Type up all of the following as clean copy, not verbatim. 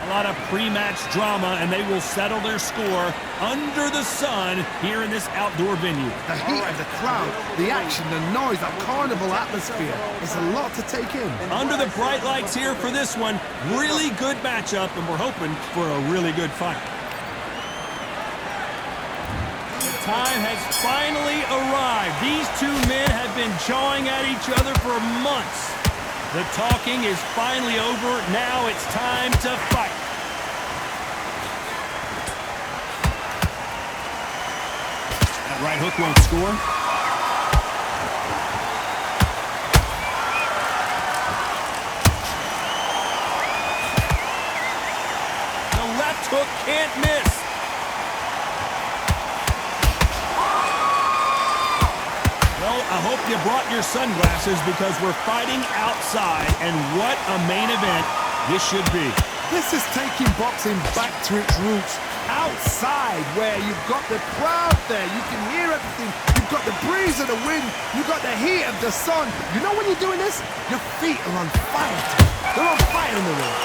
A lot of pre-match drama, and they will settle their score under the sun here in this outdoor venue. The heat of the crowd, the action, the noise, that carnival atmosphere. It's a lot to take in. Under the bright lights here for this one, really good matchup, and we're hoping for a really good fight. The time has finally arrived. These two men have been jawing at each other for months. The talking is finally over. Now it's time to fight. That right hook won't score. The left hook can't miss. Well, I hope you brought your sunglasses because we're fighting outside, and what a main event this should be. This is taking boxing back to its roots. Outside, where you've got the crowd there, you can hear everything. You've got the breeze of the wind, you've got the heat of the sun. You know when you're doing this? Your feet are on fire. They're on fire in the ring.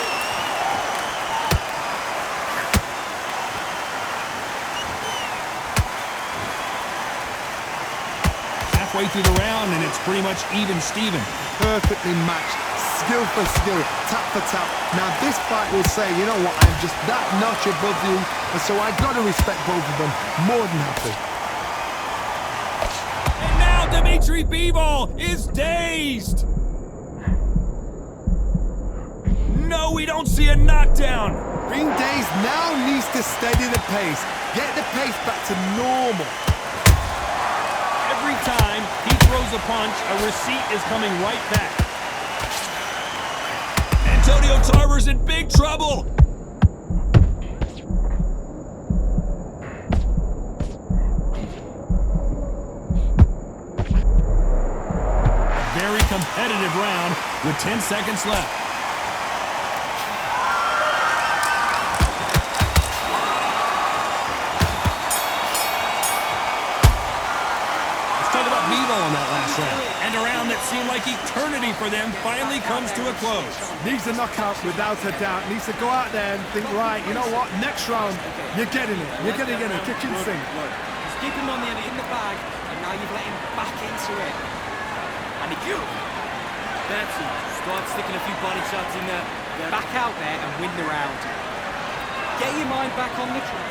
Halfway through the round, and it's pretty much even Steven. Perfectly matched, skill for skill, tap for tap. Now this fight will say, you know what, I'm just that notch above you, and so I got to respect both of them more than happy. And now Bivol is dazed. No, we don't see a knockdown. Being dazed now needs to steady the pace, get the pace back to normal. Every time he throws a punch, a receipt is coming right back. Antonio Tarver's in big trouble. A very competitive round with 10 seconds left. Bivol on that last round. And a round that seemed like eternity for them finally comes to a close. Needs a knockout without a doubt. Needs to go out there and think, right, you know what, next round, you're getting it. You're going to get it. Kitchen sink. Just keep him on the end in the bag, and now you've let him back into it. And if you... That's it. Start sticking a few body shots in there. Back out there and win the round. Get your mind back on the track.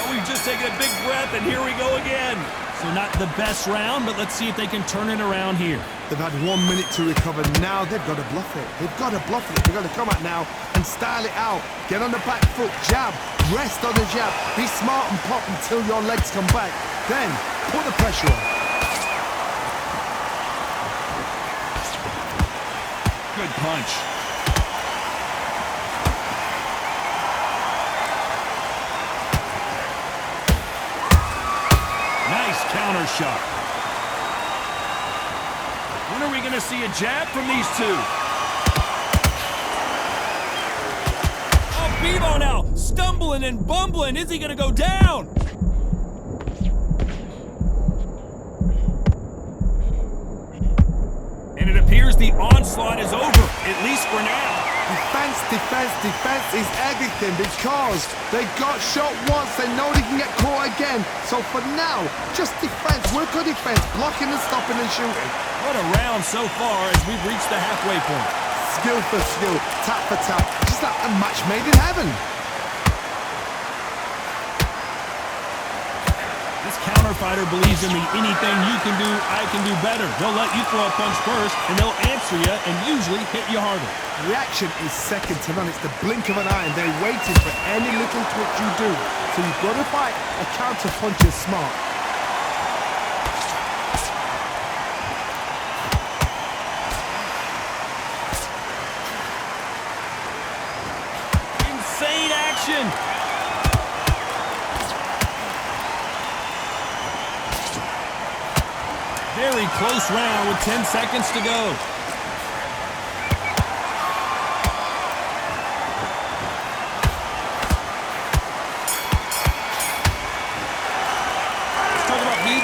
Well, we've just taken a big breath, and here we go again. So not the best round, but let's see if they can turn it around here. They've had 1 minute to recover. Now they've got to bluff it. They've got to bluff it. They've got to come out now and style it out. Get on the back foot, jab, rest on the jab. Be smart and pop until your legs come back. Then put the pressure on. Good punch. Counter shot. When are we going to see a jab from these two? Oh, Bivol now stumbling and bumbling. Is he going to go down? And it appears the onslaught is over, at least for now. Defense, defense, defense is everything because they got shot once, they know they can get caught again. So for now, just defense, work on defense, blocking and stopping and shooting. What a round so far as we've reached the halfway point. Skill for skill, tap for tap, just like a match made in heaven. This counter fighter believes in the anything you can do, I can do better. They'll let you throw a punch first, and they'll answer you and usually hit you harder. Reaction is second to none. It's the blink of an eye, and they're waiting for any little twitch you do. So you've got to fight a counter puncher smart. Insane action! Very close round with 10 seconds to go.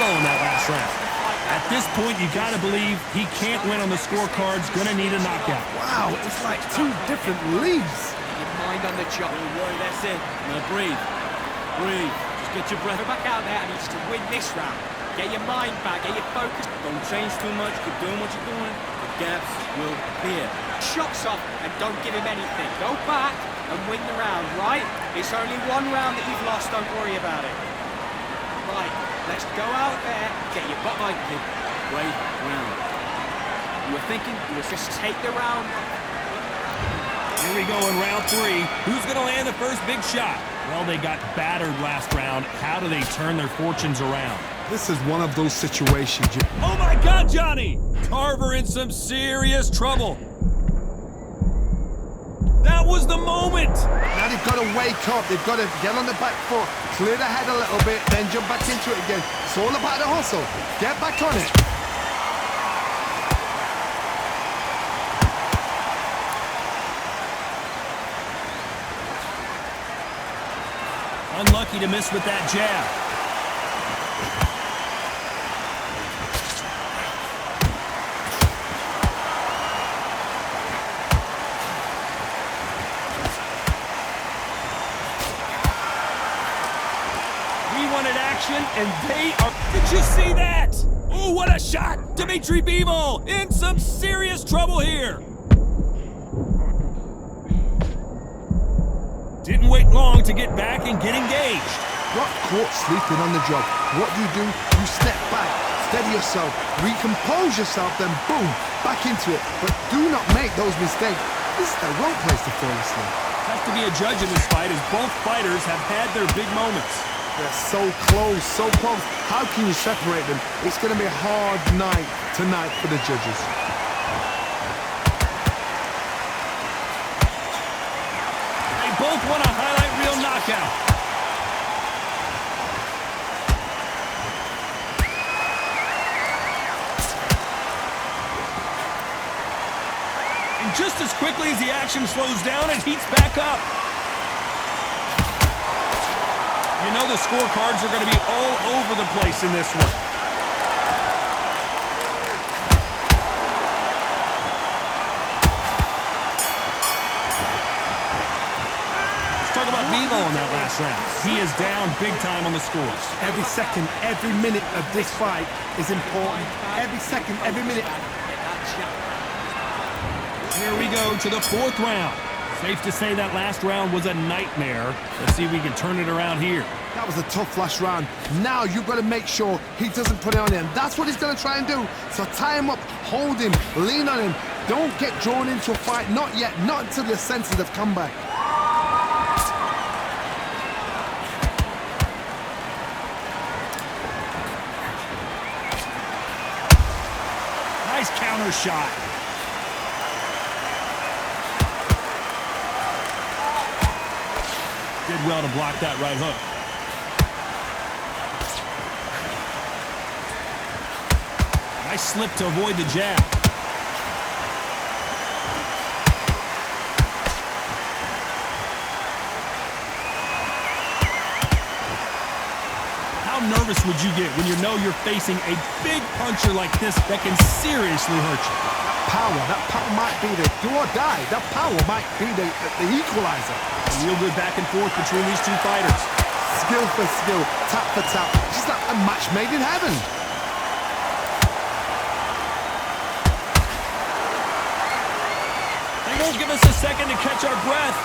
In that last round. At this point, you got to believe he can't win on the scorecards, gonna need a knockout. Wow, it's like two different leagues. done the job. Don't worry, that's it. Now breathe. Breathe. Just get your breath. Go back out there and needs to win this round. Get your mind back, get your focus. Don't change too much. Keep doing what you're doing. The gaps will appear. Shots off and don't give him anything. Go back and win the round, right? It's only one round that you've lost, don't worry about it. Right, let's go out there, get your butt like kid. Great round. You were thinking, you were Just take the round. Here we go in round 3. Who's going to land the first big shot? Well, they got battered last round. How do they turn their fortunes around? This is one of those situations. Oh my God, Johnny! Tarver in some serious trouble. That was the moment! Now they've got to wake up. They've got to get on the back foot, clear the head a little bit, then jump back into it again. It's all about the hustle. Get back on it. Unlucky to miss with that jab. We wanted action, and they are... Did you see that? Oh, what a shot! Dimitri Bivol in some serious trouble here. Didn't wait long to get back and get engaged. Got caught sleeping on the job. What do? You step back, steady yourself, recompose yourself, then boom, back into it. But do not make those mistakes. This is the wrong place to fall asleep. Tough to be a judge in this fight as both fighters have had their big moments. They're so close, so close. How can you separate them? It's going to be a hard night tonight for the judges. Both want a highlight reel knockout. And just as quickly as the action slows down, it heats back up. You know the scorecards are going to be all over the place in this one. Talk about Bivol in that last round. He is down big time on the scores. Every second, every minute of this fight is important. Every second, every minute. Here we go to the 4th round. Safe to say that last round was a nightmare. Let's see if we can turn it around here. That was a tough last round. Now you've got to make sure he doesn't put it on him. That's what he's going to try and do. So tie him up, hold him, lean on him. Don't get drawn into a fight. Not yet. Not until your senses have come back. Nice counter shot. Did well to block that right hook. Nice slip to avoid the jab. How nervous would you get when you know you're facing a big puncher like this that can seriously hurt you? That power might be the do or die. That power might be the equalizer. Real good back and forth between these two fighters. Skill for skill, tap for tap. Just like a match made in heaven. They won't give us a second to catch our breath.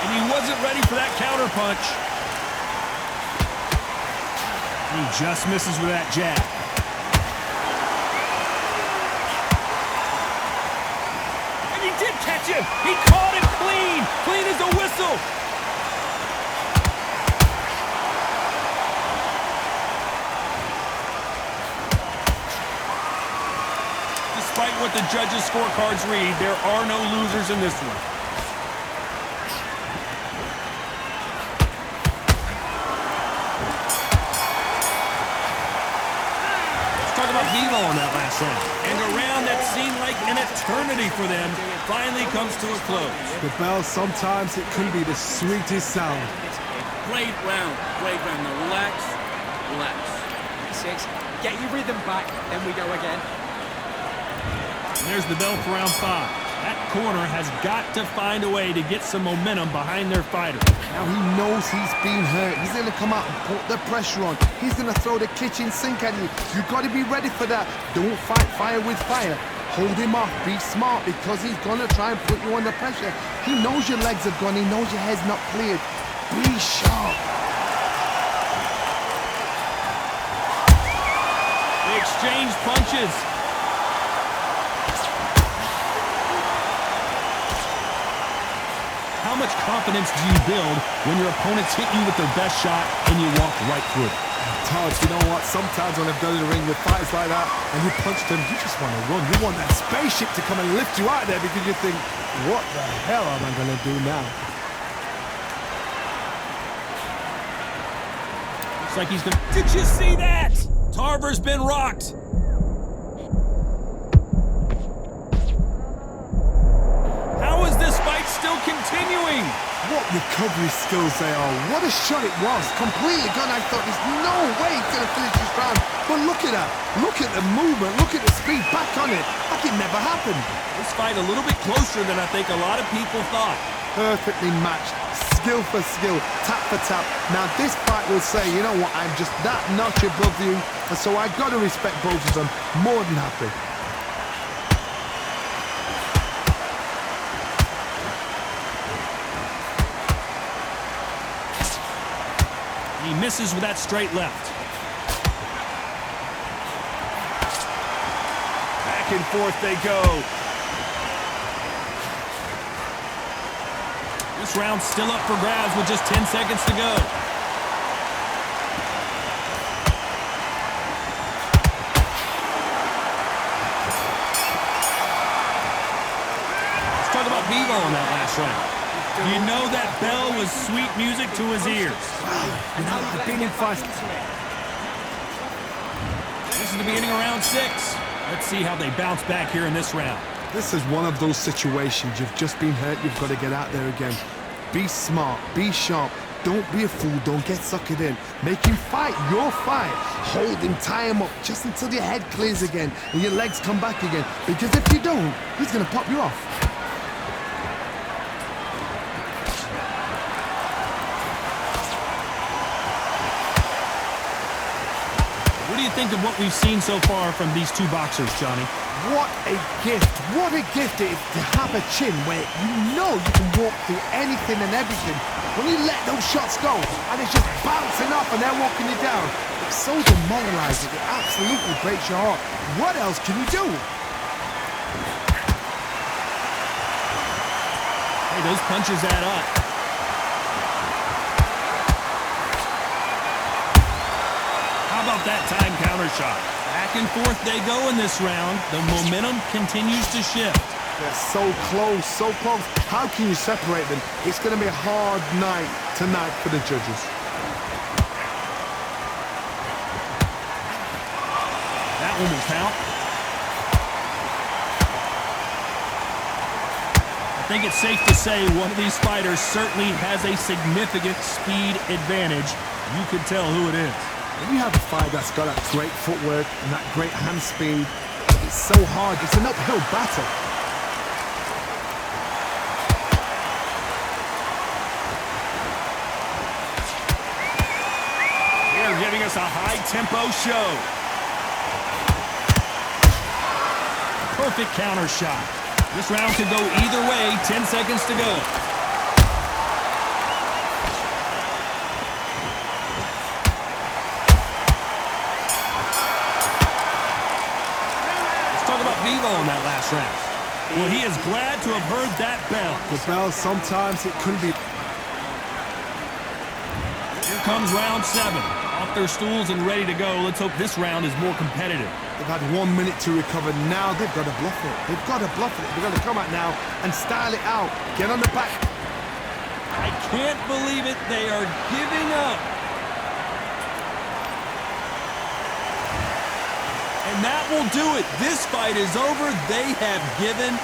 And he wasn't ready for that counter punch. He just misses with that jab. And he did catch him. He caught him clean. Clean as a whistle. Despite what the judges' scorecards read, there are no losers in this one. Bivol in that last round. And a round that seemed like an eternity for them finally comes to a close. The bell, sometimes it can be the sweetest sound. great round. Great round. Now relax. Relax. 6. Get your rhythm back, then we go again. And there's the bell for round 5. That corner has got to find a way to get some momentum behind their fighter. Now he knows he's been hurt. He's going to come out and put the pressure on. He's going to throw the kitchen sink at you. You've got to be ready for that. Don't fight fire with fire. Hold him off. Be smart because he's going to try and put you under pressure. He knows your legs have gone. He knows your head's not cleared. Be sharp. They exchange punches. How much confidence do you build when your opponents hit you with their best shot and you walk right through it? Todd, you know what? Sometimes when I've done in the ring with fights like that and you punch them, you just want to run. You want that spaceship to come and lift you out there because you think, what the hell am I going to do now? Looks like he's going to... Did you see that? Tarver's been rocked. How is this fight still continuing? What recovery skills they are. What a shot it was. Completely gone. I thought there's no way he's going to finish this round. But look at that. Look at the movement. Look at the speed. Back on it. Like it never happened. This fight a little bit closer than I think a lot of people thought. Perfectly matched. Skill for skill. Tap for tap. Now this fight will say, you know what, I'm just that notch above you. And so I've got to respect both of them. More than happy. He misses with that straight left. Back and forth they go. This round's still up for grabs with just 10 seconds to go. Let's talk about Bivol in that last round. You know that bell was sweet music to his ears. And now I've been in fights. This is the beginning of round 6. Let's see how they bounce back here in this round. This is one of those situations. You've just been hurt. You've got to get out there again. Be smart. Be sharp. Don't be a fool. Don't get suckered in. Make him fight your fight. Hold him, tie him up just until your head clears again and your legs come back again. Because if you don't, he's going to pop you off. What do you think of what we've seen so far from these two boxers, Johnny? What a gift. What a gift it is to have a chin where you know you can walk through anything and everything. When you let those shots go and it's just bouncing up and they're walking you down, it's so demoralizing. It absolutely breaks your heart. What else can you do? Hey, those punches add up. How about that time counter shot? Back and forth they go in this round. The momentum continues to shift. They're so close, so close. How can you separate them? It's going to be a hard night tonight for the judges. That one will count. I think it's safe to say one of these fighters certainly has a significant speed advantage. You can tell who it is. When you have a fight that's got that great footwork and that great hand speed, it's so hard. It's an uphill battle. They're giving us a high-tempo show. Perfect counter shot. This round could go either way. 10 seconds to go. Bivol in that last round. Well, he is glad to have heard that bell. The bell, sometimes it couldn't be. Here comes round 7. Off their stools and ready to go. Let's hope this round is more competitive. They've had 1 minute to recover. Now they've got to bluff it. They've got to bluff it. They've got to come out now and style it out. Get on the back. I can't believe it. They are giving up. And that will do it. This fight is over. They have given